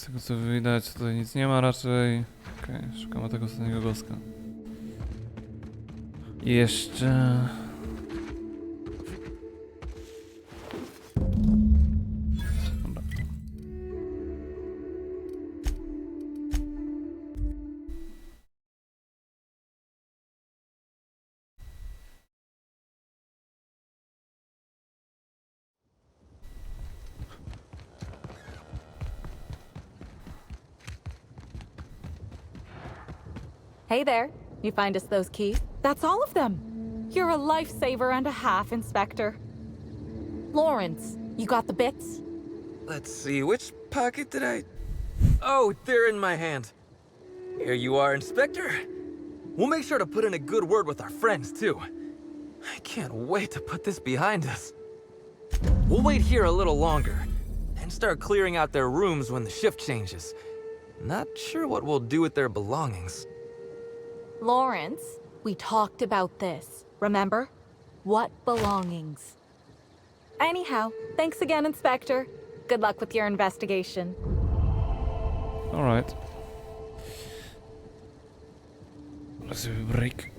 Z tego co widać, tutaj nic nie ma raczej. Okej, szukamy tego ostatniego goska. I jeszcze... Dobra. Hey there. You find us those keys? That's all of them. You're a lifesaver and a half, Inspector. Lawrence, you got the bits? Let's see, which pocket did I... Oh, they're in my hand. Here you are, Inspector. We'll make sure to put in a good word with our friends, too. I can't wait to put this behind us. We'll wait here a little longer, and start clearing out their rooms when the shift changes. Not sure what we'll do with their belongings. Lawrence, we talked about this, remember? What belongings? Anyhow, thanks again, Inspector. Good luck with your investigation. Alright. Let's have a break.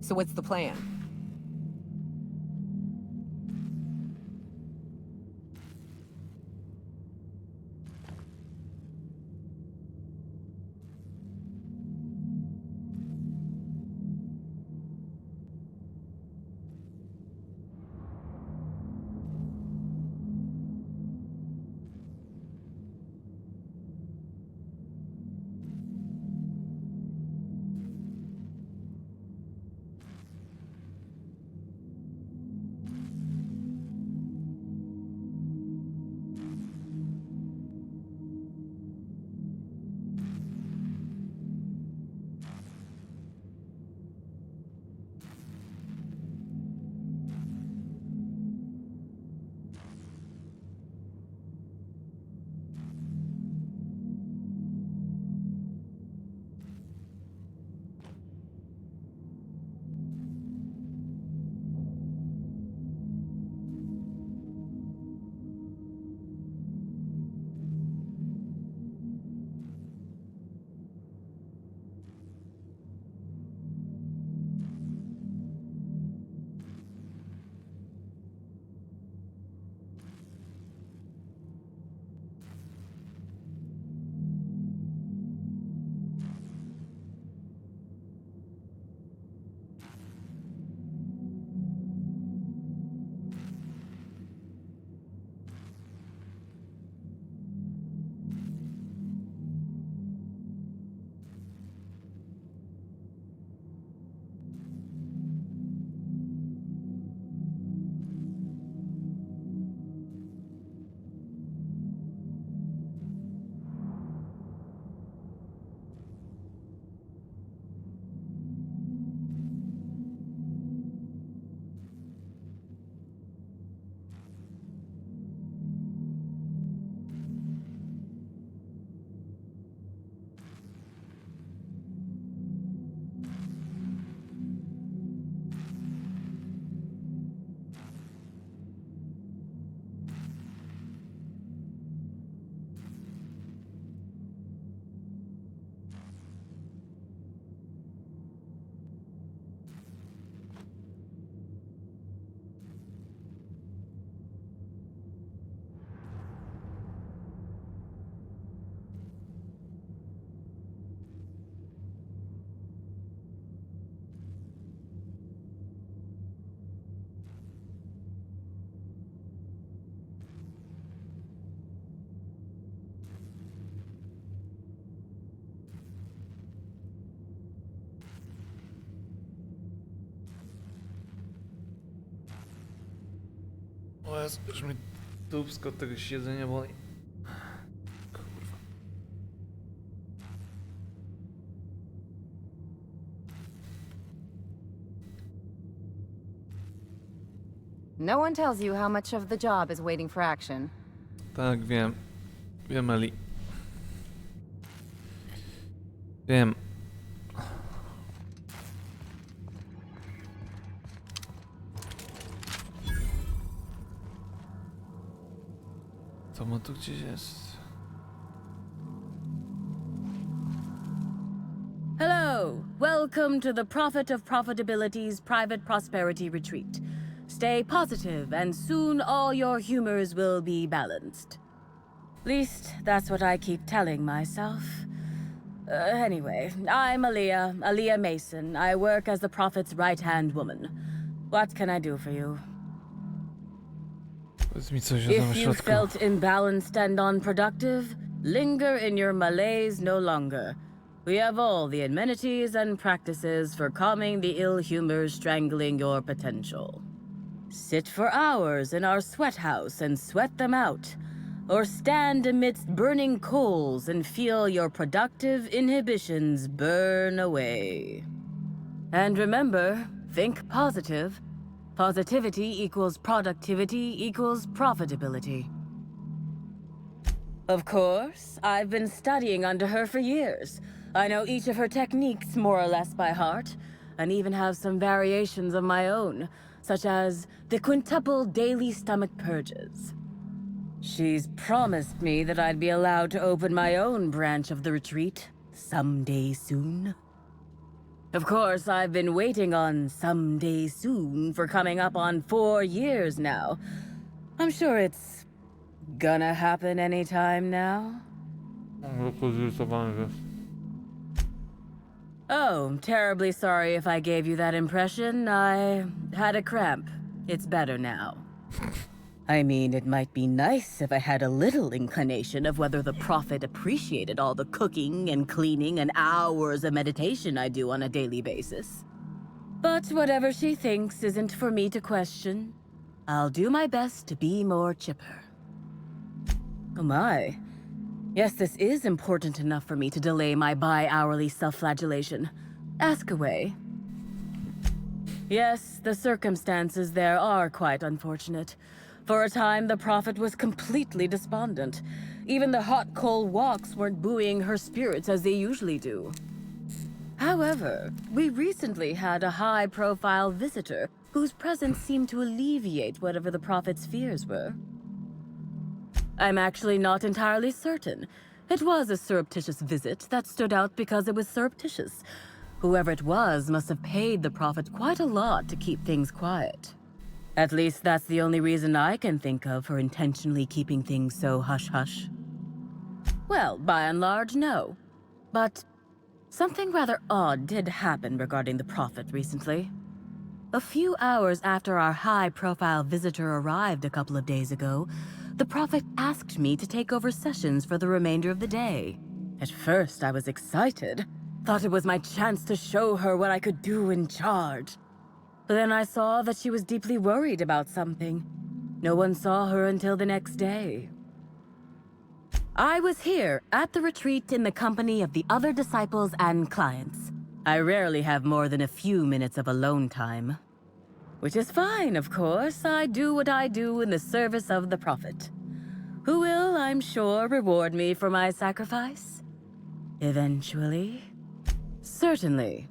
So what's the plan? teraz już mnie dupsko od tego siedzenia boli. Kurwa. No one tells you how much of the job is waiting for action. Tak, wiem. Wiem, Eli. Wiem. Co ma tu gdzieś jest? Hello! Welcome to the Prophet of Profitability's Private Prosperity Retreat. Stay positive, and soon all your humors will be balanced. Least, that's what I keep telling myself. Anyway, I'm Aaliyah Mason. I work as the Prophet's right-hand woman. What can I do for you? Powiedz mi coś o If tym you środku. felt imbalanced and unproductive, linger in your malaise no longer. We have all the amenities and practices for calming the ill humors strangling your potential. Sit for hours in our sweat house and sweat them out, or stand amidst burning coals and feel your productive inhibitions burn away. And remember, think positive. Positivity equals productivity equals profitability. Of course, I've been studying under her for years. I know each of her techniques more or less by heart, and even have some variations of my own, such as the quintuple daily stomach purges. She's promised me that I'd be allowed to open my own branch of the retreat someday soon. Of course, I've been waiting on someday soon for coming up on 4 years now. I'm sure it's gonna happen anytime now. Oh, terribly sorry if I gave you that impression. I had a cramp. It's better now. I mean, it might be nice if I had a little inclination of whether the Prophet appreciated all the cooking and cleaning and hours of meditation I do on a daily basis. But whatever she thinks isn't for me to question. I'll do my best to be more chipper. Oh my. Yes, this is important enough for me to delay my bi-hourly self-flagellation. Ask away. Yes, the circumstances there are quite unfortunate. For a time, the Prophet was completely despondent. Even the hot coal walks weren't buoying her spirits as they usually do. However, we recently had a high-profile visitor whose presence seemed to alleviate whatever the Prophet's fears were. I'm actually not entirely certain. It was a surreptitious visit that stood out because it was surreptitious. Whoever it was must have paid the Prophet quite a lot to keep things quiet. At least that's the only reason I can think of for intentionally keeping things so hush-hush. Well, by and large, no. But something rather odd did happen regarding the Prophet recently. A few hours after our high-profile visitor arrived a couple of days ago, the Prophet asked me to take over sessions for the remainder of the day. At first, I was excited. Thought it was my chance to show her what I could do in charge. But then I saw that she was deeply worried about something. No one saw her until the next day. I was here at the retreat in the company of the other disciples and clients. I rarely have more than a few minutes of alone time. Which is fine, of course. I do what I do in the service of the Prophet, who will, I'm sure, reward me for my sacrifice. Eventually. Certainly.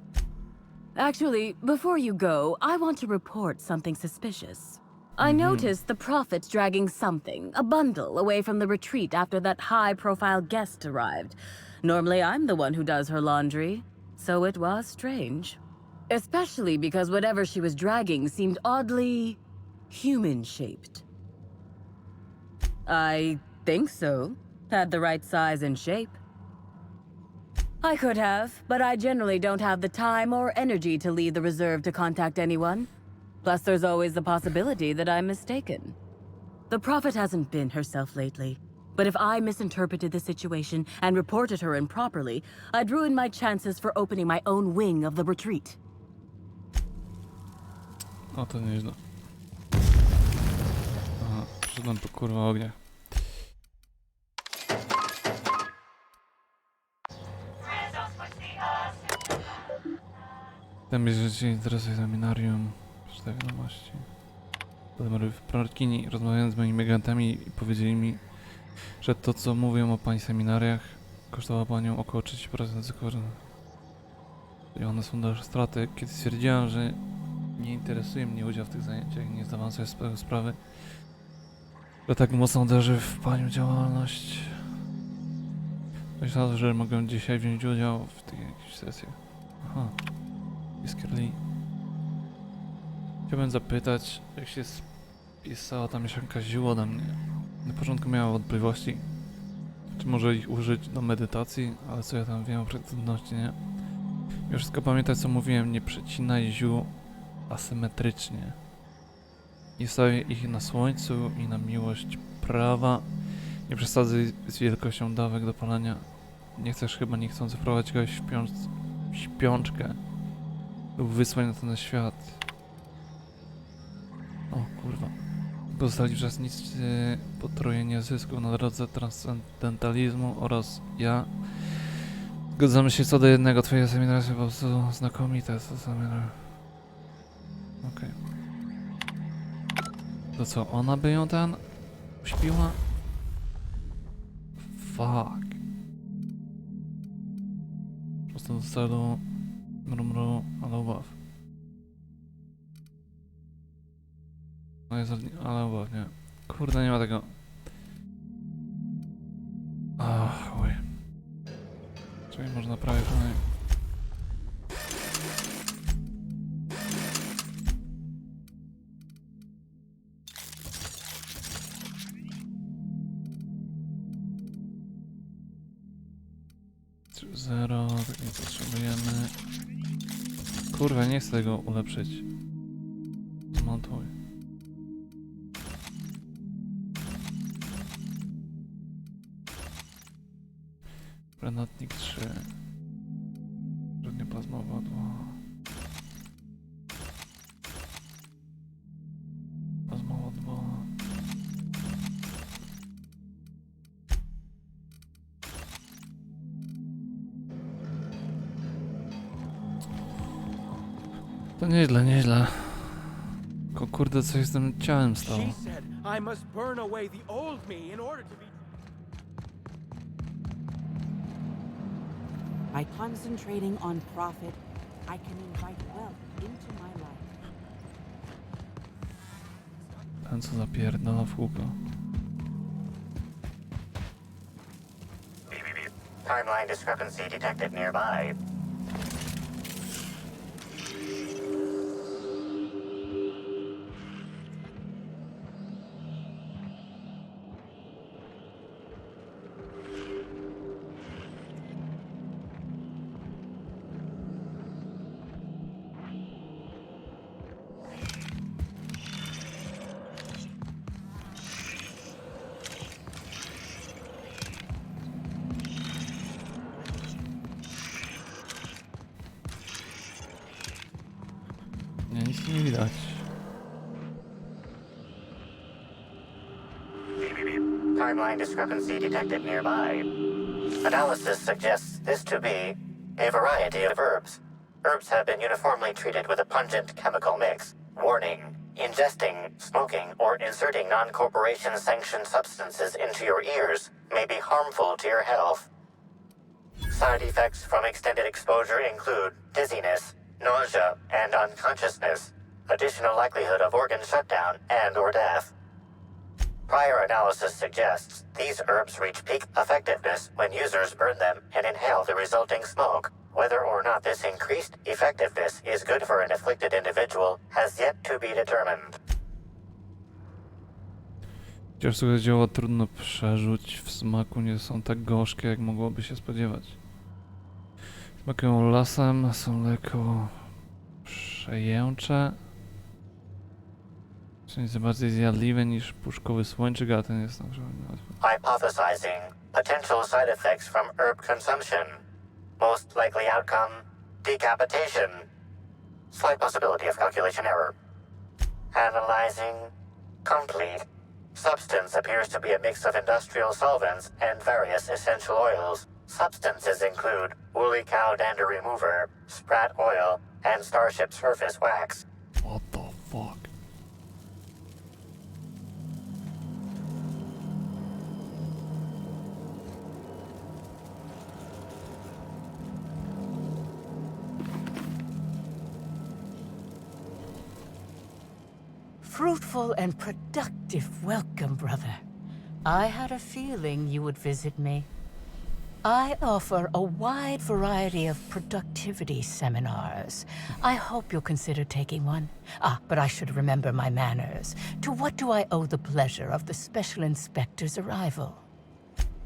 Actually, before you go, I want to report something suspicious. I noticed the Prophet dragging something, a bundle, away from the retreat after that high-profile guest arrived. Normally, I'm the one who does her laundry, so it was strange. Especially because whatever she was dragging seemed oddly human-shaped. I think so. Had the right size and shape. I could have, but I generally don't have the time or energy to leave the reserve to contact anyone. Plus, there's always the possibility that I'm mistaken. The Prophet hasn't been herself lately, but if I misinterpreted the situation and reported her improperly, I'd ruin my chances for opening my own wing of the retreat. O, to nieźle. Aha. Poszedłem po kurwa ogniach. Ten bierze się interesuje seminarium. Przeczytaj wiadomości. Potem w prorokini rozmawiałem z moimi agentami i powiedzieli mi, że to co mówią o pani seminariach kosztowało panią około 30% cyklu. I one są dalsze straty. Kiedy stwierdziłem, że nie interesuje mnie udział w tych zajęciach, nie zdawałem sobie sprawy, że tak mocno uderzy w panią działalność. Myślałem, że mogę dzisiaj wziąć udział w tych jakichś sesjach. Aha. Lee. Chciałbym zapytać, jak się spisała ta mieszanka ziół ode mnie. Na początku miałem wątpliwości, czy może ich użyć do medytacji, ale co ja tam wiem o przeciwności, nie? I wszystko pamiętać, co mówiłem, nie przecinaj ziół asymetrycznie. Nie stawiaj ich na słońcu i na miłość prawa. Nie przesadzaj z wielkością dawek do palenia. Nie chcesz chyba niechcący wprowadzić kogoś w śpiączkę lub wysłać na ten świat. O kurwa. Pozostali uczestnicy potrojenia zysku na drodze transcendentalizmu oraz ja. Zgadzamy się co do jednego, twoje seminarium po prostu znakomite. Okej. To co, ona by ją uśpiła? Fuck. Po prostu do celu mrumru, ale obaw. No jest, ale obaw, nie. Kurde, nie ma tego. Ach, oj. Czyli można prawie przynajmniej. Zero, tak nie potrzebujemy. Kurwa, nie chcę tego ulepszyć. Zmontuj. Granatnik 3. Żadnie plazmowa 2. Plazmowa 2. To nieźle, nieźle. Tylko kurde, coś z tym ciałem stało. She said I must burn away the old me in order to be. By concentrating on profit, I can invite wealth into my life. Ten co zapierdala w kółko. Timeline discrepancy detected nearby. Nie, nic nie widać. Timeline discrepancy detected nearby. Analysis suggests this to be a variety of herbs. Herbs have been uniformly treated with a pungent chemical mix. Warning: ingesting, smoking, or inserting non-corporation sanctioned substances into your ears may be harmful to your health. Side effects from extended exposure include dizziness, nausea, and unconsciousness. Additional likelihood of organ shutdown and/or death. Prior analysis suggests these herbs reach peak effectiveness when users burn them and inhale the resulting smoke. Whether or not this increased effectiveness is good for an afflicted individual has yet to be determined. Chociaż sobie zioła trudno przerzuć, w smaku nie są tak gorzkie, jak mogłoby się spodziewać. Smakują lasem, są lekko przejęcze. Są nieco bardziej zjadliwe niż puszkowy słończyk, a ten jest na przykład łatwy. Hypothesizing potential side effects from herb consumption. Most likely outcome, decapitation. Slight possibility of calculation error. Analyzing complete. Substance appears to be a mix of industrial solvents and various essential oils. Substances include woolly cow dander remover, sprat oil, and starship surface wax. What the fuck? Fruitful and productive welcome, brother. I had a feeling you would visit me. I offer a wide variety of productivity seminars. I hope you'll consider taking one. But I should remember my manners. To what do I owe the pleasure of the Special Inspector's arrival?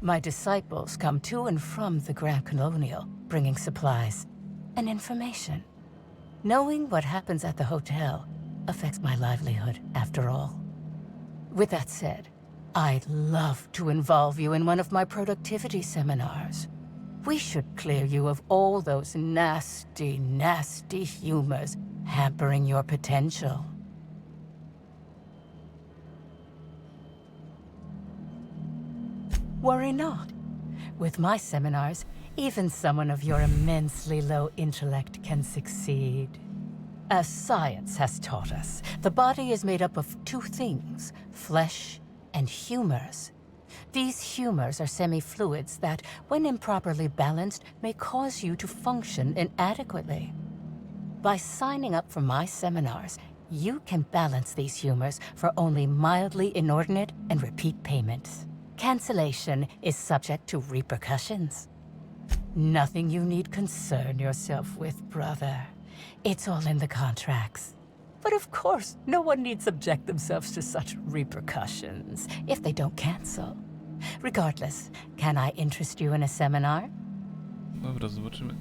My disciples come to and from the Grand Colonial, bringing supplies and information. Knowing what happens at the hotel affects my livelihood, after all. With that said, I'd love to involve you in one of my productivity seminars. We should clear you of all those nasty, nasty humors hampering your potential. Worry not. With my seminars, even someone of your immensely low intellect can succeed. As science has taught us, the body is made up of two things, flesh and humors. These humors are semi-fluids that, when improperly balanced, may cause you to function inadequately. By signing up for my seminars, you can balance these humors for only mildly inordinate and repeat payments. Cancellation is subject to repercussions. Nothing you need concern yourself with, brother. It's all in the contracts. But of course, no one need subject themselves to such repercussions if they don't cancel. Regardless, can I interest you in a seminar? Dobra, zobaczymy.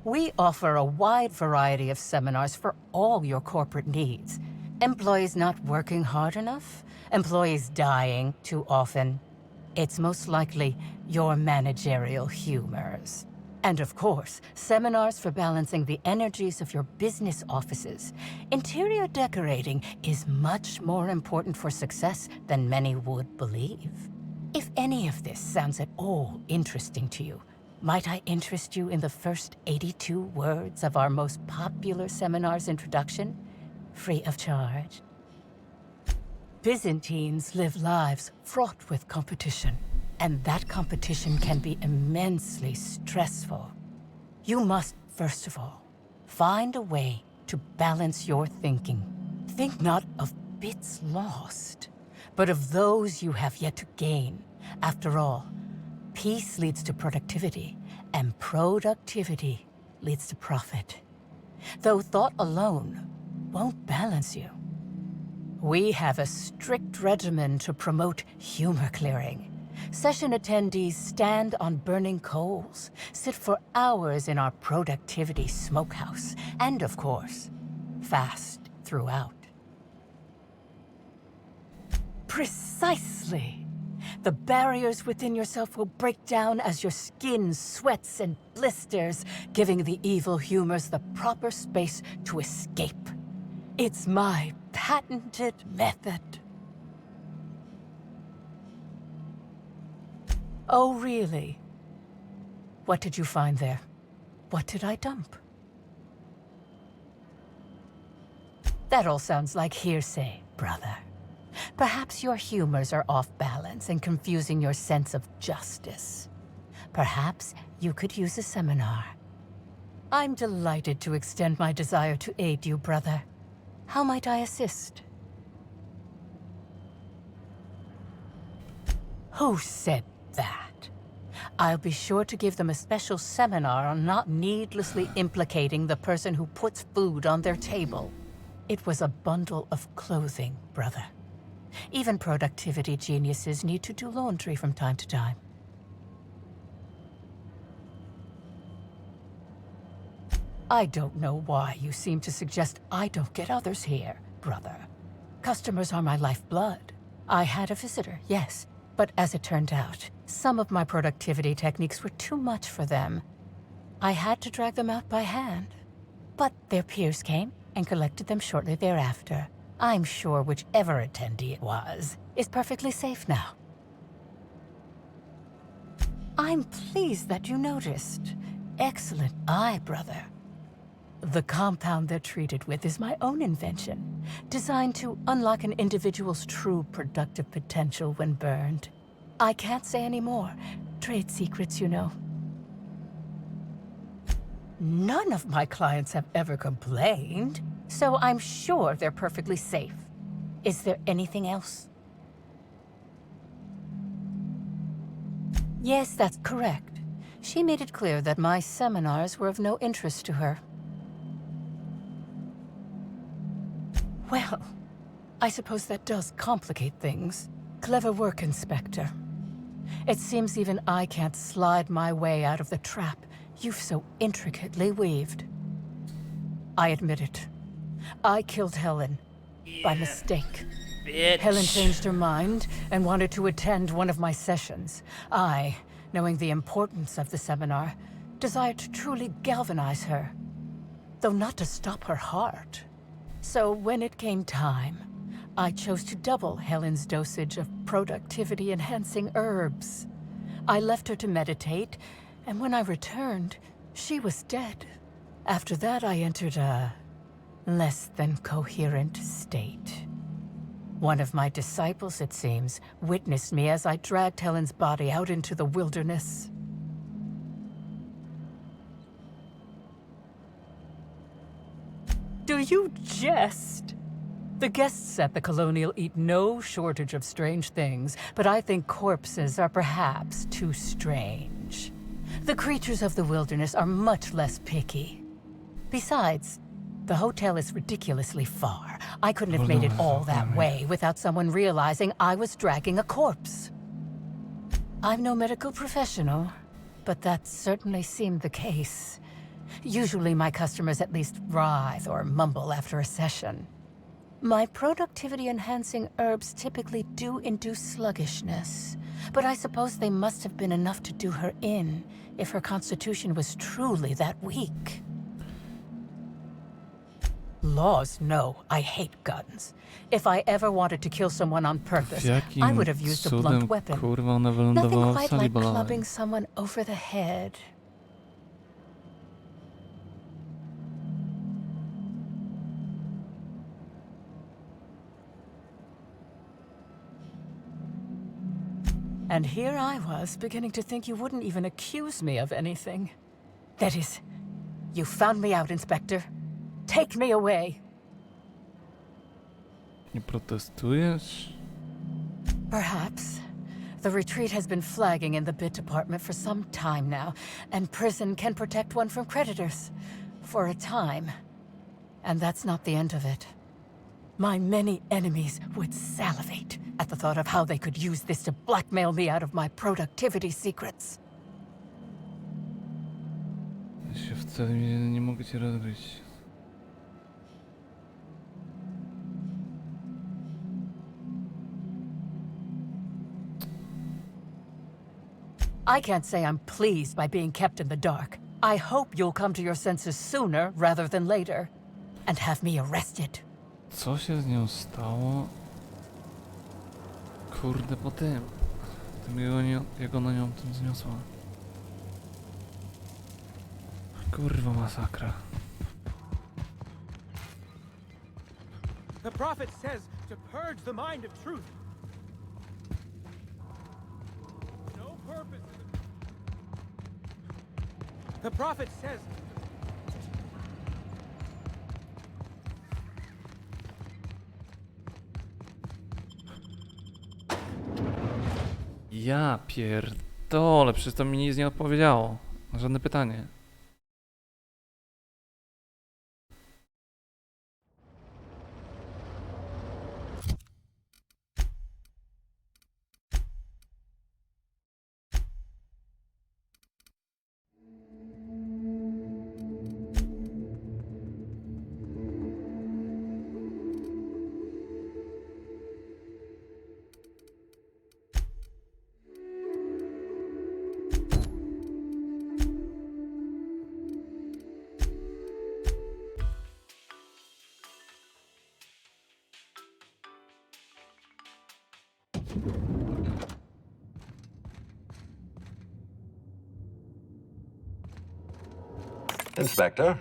We offer a wide variety of seminars for all your corporate needs. Employees not working hard enough? Employees dying too often? It's most likely your managerial humors. And of course, seminars for balancing the energies of your business offices. Interior decorating is much more important for success than many would believe. If any of this sounds at all interesting to you, might I interest you in the first 82 words of our most popular seminar's introduction? Free of charge. Byzantines live lives fraught with competition. And that competition can be immensely stressful. You must, first of all, find a way to balance your thinking. Think not of bits lost, but of those you have yet to gain. After all, peace leads to productivity, and productivity leads to profit. Though thought alone won't balance you. We have a strict regimen to promote humor clearing. Session attendees stand on burning coals, sit for hours in our productivity smokehouse, and of course, fast throughout. Precisely! The barriers within yourself will break down as your skin sweats and blisters, giving the evil humors the proper space to escape. It's my patented method. Oh, really? What did you find there? What did I dump? That all sounds like hearsay, brother. Perhaps your humors are off balance and confusing your sense of justice. Perhaps you could use a seminar. I'm delighted to extend my desire to aid you, brother. How might I assist? Who said that? I'll be sure to give them a special seminar on not needlessly implicating the person who puts food on their table. It was a bundle of clothing, brother. Even productivity geniuses need to do laundry from time to time. I don't know why you seem to suggest I don't get others here, brother. Customers are my lifeblood. I had a visitor, yes, but as it turned out, some of my productivity techniques were too much for them. I had to drag them out by hand. But their peers came and collected them shortly thereafter. I'm sure whichever attendee it was is perfectly safe now. I'm pleased that you noticed. Excellent eye, brother. The compound they're treated with is my own invention, designed to unlock an individual's true productive potential when burned. I can't say any more. Trade secrets, you know. None of my clients have ever complained, so I'm sure they're perfectly safe. Is there anything else? Yes, that's correct. She made it clear that my seminars were of no interest to her. Well, I suppose that does complicate things. Clever work, Inspector. It seems even I can't slide my way out of the trap you've so intricately weaved. I admit it. I killed Helen. By mistake. Helen changed her mind and wanted to attend one of my sessions. I, knowing the importance of the seminar, desired to truly galvanize her, though not to stop her heart. So when it came time, I chose to double Helen's dosage of productivity-enhancing herbs. I left her to meditate, and when I returned, she was dead. After that, I entered a less than coherent state. One of my disciples, it seems, witnessed me as I dragged Helen's body out into the wilderness. Do you jest? The guests at the Colonial eat no shortage of strange things, but I think corpses are perhaps too strange. The creatures of the wilderness are much less picky. Besides, the hotel is ridiculously far. I couldn't have made it all that way without someone realizing I was dragging a corpse. I'm no medical professional, but that certainly seemed the case. Usually my customers at least writhe or mumble after a session. My productivity-enhancing herbs typically do induce sluggishness, but I suppose they must have been enough to do her in if her constitution was truly that weak. Laws, no. I hate guns. If I ever wanted to kill someone on purpose, I would have used a blunt weapon. Kurwa, ona Nothing wylądowała w quite sali like balowej. clubbing someone over the head. And here I was, beginning to think you wouldn't even accuse me of anything. That is, you found me out, Inspector. Take me away. Nie protestujesz? Perhaps. The retreat has been flagging in the bit department for some time now, and prison can protect one from creditors. For a time. And that's not the end of it. My many enemies would salivate at the thought of how they could use this to blackmail me out of my productivity secrets. Ja się wcale nie mogę cię rozgryźć. I can't say I'm pleased by being kept in the dark. I hope you'll come to your senses sooner rather than later, and have me arrested. Co się z nią stało? Kurde, po tym. Jak ona nią tym zniosła. Kurwa, masakra. The prophet says to purge the mind of truth. No purpose in the prophet says. Ja pierdolę, przecież to mi nic nie odpowiedziało. Na żadne pytanie. Inspector.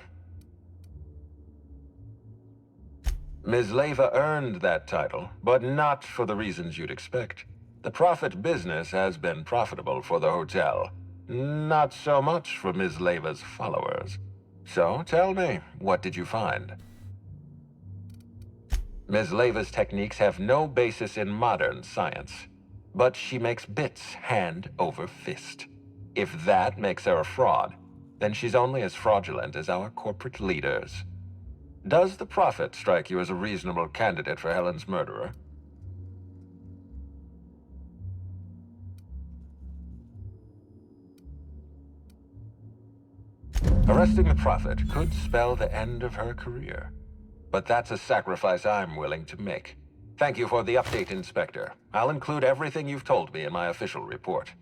Ms. Leyva earned that title, but not for the reasons you'd expect. The Prophet business has been profitable for the hotel. Not so much for Ms. Leyva's followers. So, tell me, what did you find? Ms. Leyva's techniques have no basis in modern science, but she makes bits hand over fist. If that makes her a fraud, then she's only as fraudulent as our corporate leaders. Does the Prophet strike you as a reasonable candidate for Helen's murderer? Arresting the Prophet could spell the end of her career. But that's a sacrifice I'm willing to make. Thank you for the update, Inspector. I'll include everything you've told me in my official report.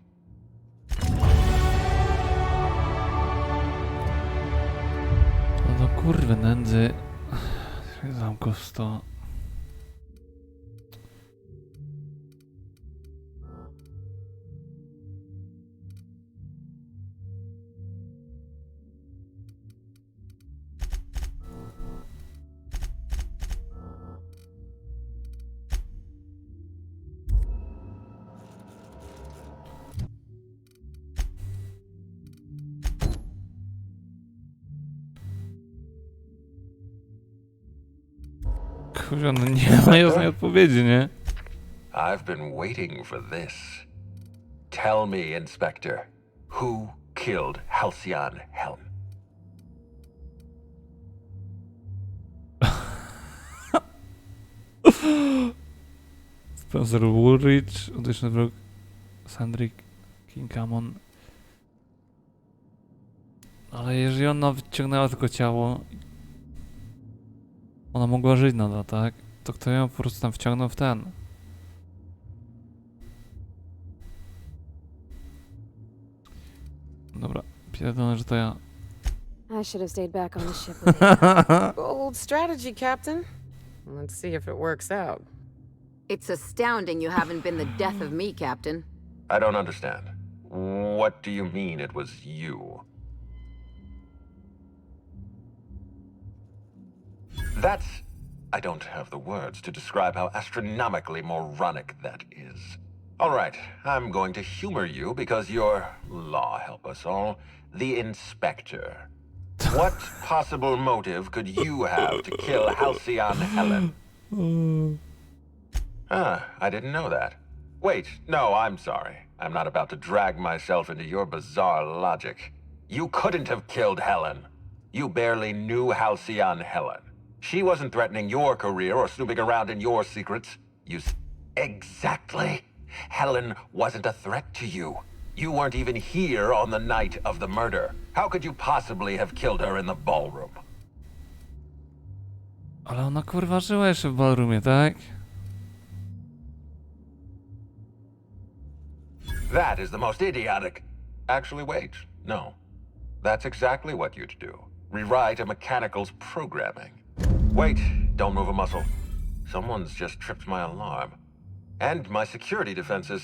No kurwy nędzy. Zamku 100. Kurwa, no nie ma jasnej odpowiedzi, nie? I've been waiting for this. Tell me, Inspector, who killed Halcyon Helen? Spencer Woolrich, odwieczny wróg Sandrick Kinkamon. Ale jeżeli ona wyciągnęła tylko ciało, ona mogła żyć nadal, tak? To kto ją po prostu tam wciągnął w ten? Dobra, pierdolę, że to ja. I should have stayed back on the ship with you. Bold strategy, Captain. Let's see if it works out. It's astounding you haven't been the death of me, Captain. I don't understand. What do you mean it was you? That's... I don't have the words to describe how astronomically moronic that is. All right, I'm going to humor you because you're, law help us all, the Inspector. What possible motive could you have to kill Halcyon Helen? I didn't know that. Wait, no, I'm sorry. I'm not about to drag myself into your bizarre logic. You couldn't have killed Helen. You barely knew Halcyon Helen. She wasn't threatening your career or snooping around in your secrets. Exactly. Helen wasn't a threat to you. You weren't even here on the night of the murder. How could you possibly have killed her in the ballroom? Ale ona kurwa żyła jeszcze w ballroomie, tak? That is the most idiotic... Actually, wait. No. That's exactly what you'd do. Rewrite a mechanical's programming. Wait, don't move a muscle. Someone's just tripped my alarm. And my security defenses.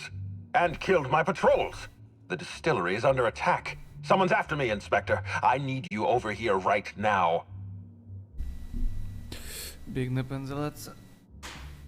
And killed my patrols. The distillery is under attack. Someone's after me, Inspector. I need you over here right now. Biegnę, pędzę, lecę.